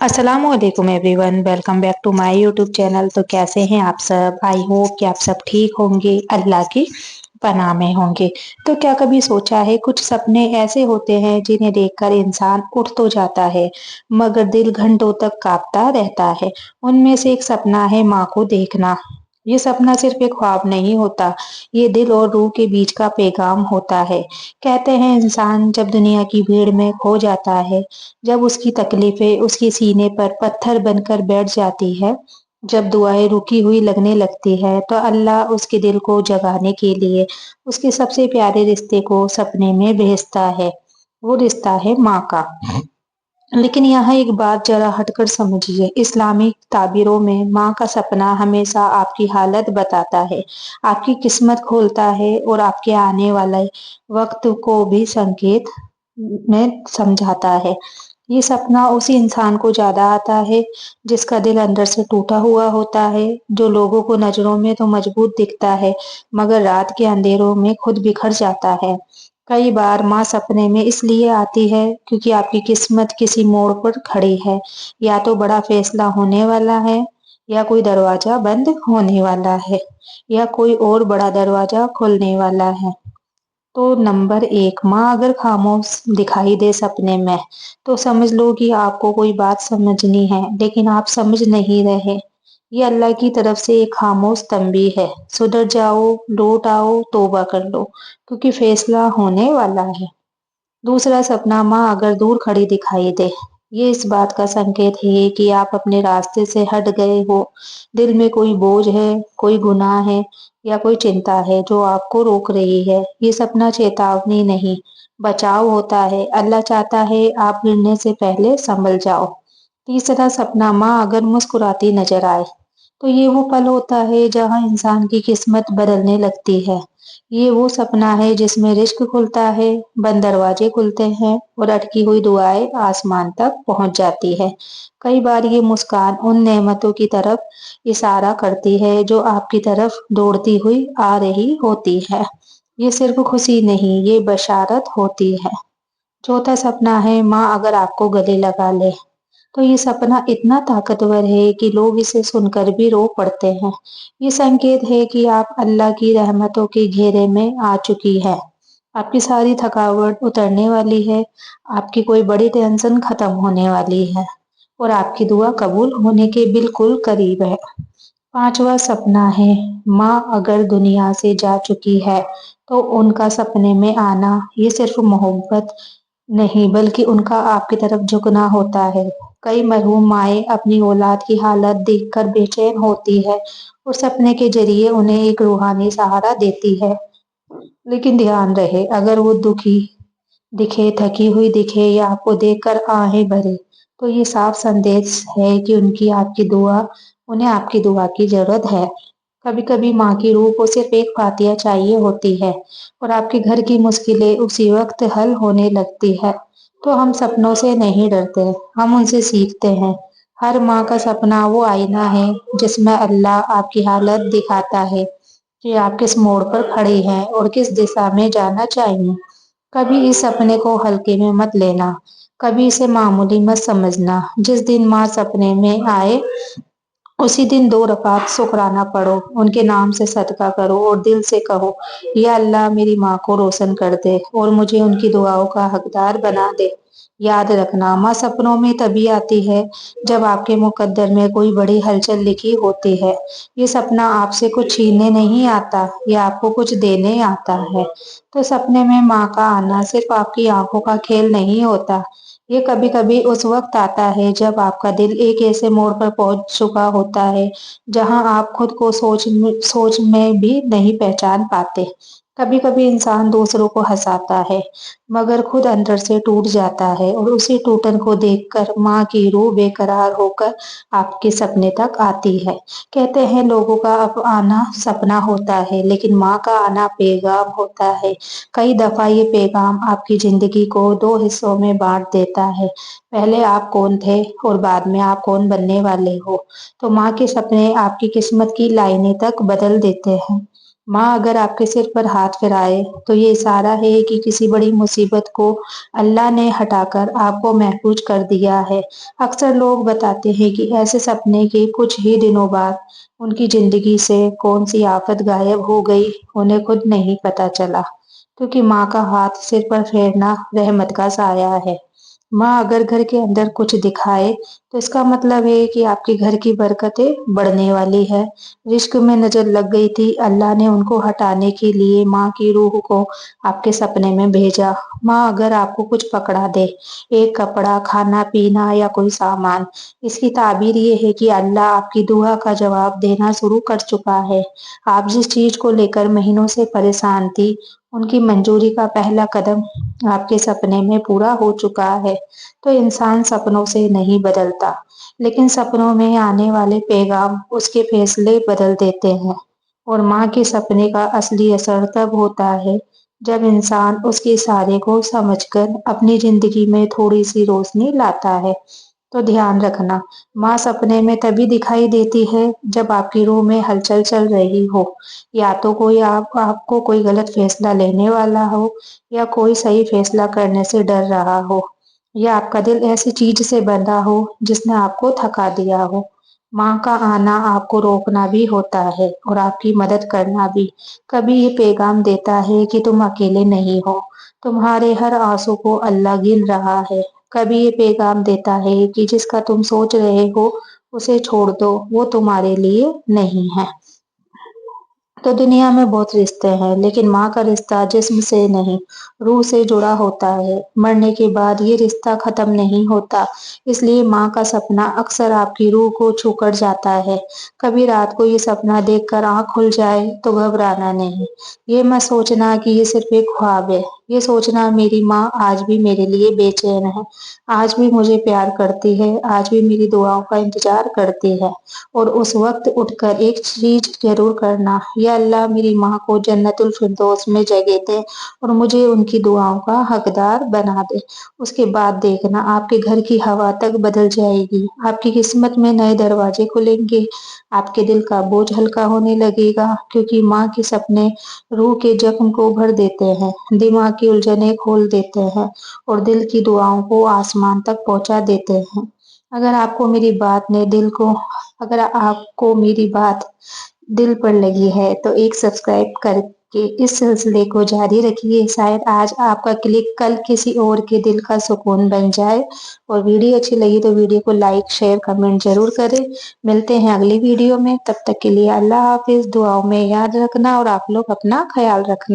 अस्सलाम वालेकुम everyone, welcome back to my YouTube channel. तो कैसे हैं आप सब? आई होप कि आप सब ठीक होंगे, अल्लाह की पनाह में होंगे। तो क्या कभी सोचा है, कुछ सपने ऐसे होते हैं जिन्हें देखकर इंसान उठ तो जाता है मगर दिल घंटों तक कांपता रहता है। उनमें से एक सपना है माँ को देखना। ये सपना सिर्फ एक ख्वाब नहीं होता, ये दिल और रूह के बीच का पैगाम होता है। कहते हैं इंसान जब दुनिया की भीड़ में खो जाता है, जब उसकी तकलीफें उसके सीने पर पत्थर बनकर बैठ जाती है, जब दुआएं रुकी हुई लगने लगती है, तो अल्लाह उसके दिल को जगाने के लिए उसके सबसे प्यारे रिश्ते को सपने में भेजता है। वो रिश्ता है माँ का। लेकिन यहाँ एक बात जरा हटकर समझिए, इस्लामिक ताबीरों में माँ का सपना हमेशा आपकी हालत बताता है, आपकी किस्मत खोलता है और आपके आने वाले वक्त को भी संकेत में समझाता है। ये सपना उसी इंसान को ज्यादा आता है जिसका दिल अंदर से टूटा हुआ होता है, जो लोगों को नजरों में तो मजबूत दिखता है मगर रात के अंधेरों में खुद बिखर जाता है। कई बार माँ सपने में इसलिए आती है क्योंकि आपकी किस्मत किसी मोड़ पर खड़ी है, या तो बड़ा फैसला होने वाला है, या कोई दरवाजा बंद होने वाला है, या कोई और बड़ा दरवाजा खुलने वाला है। तो नंबर एक, माँ अगर खामोश दिखाई दे सपने में तो समझ लो कि आपको कोई बात समझनी है लेकिन आप समझ नहीं रहे। ये अल्लाह की तरफ से एक खामोश तंबीह है, सुधर जाओ, लौट आओ, तौबा कर लो, क्योंकि फैसला होने वाला है। दूसरा सपना, माँ अगर दूर खड़ी दिखाई दे, ये इस बात का संकेत है कि आप अपने रास्ते से हट गए हो। दिल में कोई बोझ है, कोई गुनाह है, या कोई चिंता है जो आपको रोक रही है। ये सपना चेतावनी नहीं, बचाव होता है। अल्लाह चाहता है आप गिरने से पहले संभल जाओ। तीसरा सपना, माँ अगर मुस्कुराती नजर आए, तो ये वो पल होता है जहाँ इंसान की किस्मत बदलने लगती है। ये वो सपना है जिसमें रिस्क खुलता है, बंद दरवाजे खुलते हैं और अटकी हुई दुआएं आसमान तक पहुंच जाती है। कई बार ये मुस्कान उन नेमतों की तरफ इशारा करती है जो आपकी तरफ दौड़ती हुई आ रही होती है। ये सिर्फ खुशी नहीं, ये बशारत होती है। चौथा सपना है, माँ अगर आपको गले लगा ले, तो ये सपना इतना ताकतवर है कि लोग इसे सुनकर भी रो पड़ते हैं। ये संकेत है कि आप अल्लाह की रहमतों के घेरे में आ चुकी है। आपकी सारी थकावट उतरने वाली है, आपकी कोई बड़ी टेंशन खत्म होने वाली है और आपकी दुआ कबूल होने के बिल्कुल करीब है। पांचवा सपना है, माँ अगर दुनिया से जा चुकी है तो उनका सपने में आना ये सिर्फ मोहब्बत नहीं बल्कि उनका आपकी तरफ झुकना होता है। कई मरहूम माएँ अपनी औलाद की हालत देखकर बेचैन होती है और सपने के जरिए उन्हें एक रूहानी सहारा देती है। लेकिन ध्यान रहे, अगर वो दुखी दिखे, थकी हुई दिखे या आपको देखकर आहें भरे, तो ये साफ संदेश है कि उन्हें आपकी दुआ की जरूरत है। कभी कभी माँ की रूह को सिर्फ एक फातिहा चाहिए होती है और आपके घर की मुश्किलें उसी वक्त हल होने लगती है। तो हम सपनों से नहीं डरते, हम उनसे सीखते हैं। हर माँ का सपना वो आईना है जिसमें अल्लाह आपकी हालत दिखाता है कि आप किस मोड़ पर खड़े हैं और किस दिशा में जाना चाहिए। कभी इस सपने को हल्के में मत लेना, कभी इसे मामूली मत समझना। जिस दिन माँ सपने में आए उसी दिन 2 रकात शुक्राना पढ़ो, उनके नाम से सदका करो और दिल से कहो, या अल्लाह मेरी माँ को रोशन कर दे और मुझे उनकी दुआओं का हकदार बना दे। याद रखना, माँ सपनों में तभी आती है जब आपके मुकद्दर में कोई बड़ी हलचल लिखी होती है। ये सपना आपसे कुछ छीनने नहीं आता, ये आपको कुछ देने आता है। तो सपने में माँ का आना सिर्फ आपकी आंखों का खेल नहीं होता, ये कभी कभी उस वक्त आता है जब आपका दिल एक ऐसे मोड़ पर पहुंच चुका होता है जहां आप खुद को सोच में भी नहीं पहचान पाते। कभी कभी इंसान दूसरों को हंसाता है मगर खुद अंदर से टूट जाता है और उसी टूटन को देखकर माँ की रूह बेकरार होकर आपके सपने तक आती है। कहते हैं लोगों का अब आना सपना होता है लेकिन माँ का आना पैगाम होता है। कई दफा ये पैगाम आपकी जिंदगी को 2 हिस्सों में बांट देता है, पहले आप कौन थे और बाद में आप कौन बनने वाले हो। तो माँ के सपने आपकी किस्मत की लाइनें तक बदल देते हैं। माँ अगर आपके सिर पर हाथ फिराए तो ये इशारा है कि किसी बड़ी मुसीबत को अल्लाह ने हटाकर आपको महफूज कर दिया है। अक्सर लोग बताते हैं कि ऐसे सपने के कुछ ही दिनों बाद उनकी जिंदगी से कौन सी आफत गायब हो गई, उन्हें खुद नहीं पता चला, क्योंकि माँ का हाथ सिर पर फेरना रहमत का साया है। माँ अगर घर के अंदर कुछ दिखाए तो इसका मतलब है कि आपके घर की बरकतें बढ़ने वाली है। रिश्क में नजर लग गई थी, अल्लाह ने उनको हटाने के लिए माँ की रूह को आपके सपने में भेजा। माँ अगर आपको कुछ पकड़ा दे, एक कपड़ा, खाना पीना या कोई सामान, इसकी ताबीर ये है कि अल्लाह आपकी दुआ का जवाब देना शुरू कर चुका है। आप जिस चीज को लेकर महीनों से परेशान थी, उनकी मंजूरी का पहला कदम आपके सपने में पूरा हो चुका है। तो इंसान सपनों से नहीं बदलता, लेकिन सपनों में आने वाले पैगाम उसके फैसले बदल देते हैं। और माँ के सपने का असली असर तब होता है जब इंसान उसके इशारे को समझकर अपनी जिंदगी में थोड़ी सी रोशनी लाता है। तो ध्यान रखना, माँ सपने में तभी दिखाई देती है जब आपकी रूह में हलचल चल रही हो, या तो कोई आपको कोई गलत फैसला लेने वाला हो, या कोई सही फैसला करने से डर रहा हो, या आपका दिल ऐसी चीज से बंधा हो जिसने आपको थका दिया हो। माँ का आना आपको रोकना भी होता है और आपकी मदद करना भी। कभी ये पैगाम देता है कि तुम अकेले नहीं हो, तुम्हारे हर आंसू को अल्लाह गिन रहा है। कभी ये पैगाम देता है कि जिसका तुम सोच रहे हो उसे छोड़ दो, वो तुम्हारे लिए नहीं है। तो दुनिया में बहुत रिश्ते हैं, लेकिन माँ का रिश्ता जिस्म से नहीं, रूह से जुड़ा होता है। मरने के बाद ये रिश्ता खत्म नहीं होता, इसलिए माँ का सपना अक्सर आपकी रूह को छू कर जाता है। कभी रात को ये सपना देखकर आँख खुल जाए तो घबराना नहीं। ये मत सोचना कि ये सिर्फ एक ख्वाब है। ये सोचना, मेरी माँ आज भी मेरे लिए बेचैन है, आज भी मुझे प्यार करती है, आज भी मेरी दुआओं का इंतजार करती है। और उस वक्त उठकर एक चीज जरूर करना, या अल्लाह मेरी माँ को जन्नतुल फिरदौस में जगह दे और मुझे उनकी दुआओं का हकदार बना दे। उसके बाद देखना, आपके घर की हवा तक बदल जाएगी, आपकी किस्मत में नए दरवाजे खुलेंगे, आपके दिल का बोझ हल्का होने लगेगा, क्योंकि माँ के सपने रूह के जख्म को भर देते हैं, दिमाग की उलझने खोल देते हैं और दिल की दुआओं को आसमान तक पहुंचा देते हैं। अगर आपको मेरी बात ने दिल को अगर आपको मेरी बात दिल पर लगी है तो एक सब्सक्राइब करके इस सिलसिले को जारी रखिए। शायद आज आपका क्लिक कल किसी और के दिल का सुकून बन जाए। और वीडियो अच्छी लगी तो वीडियो को लाइक शेयर कमेंट जरूर करें। मिलते हैं अगली वीडियो में, तब तक के लिए अल्लाह हाफिज। दुआओं में याद रखना और आप लोग अपना ख्याल रखना।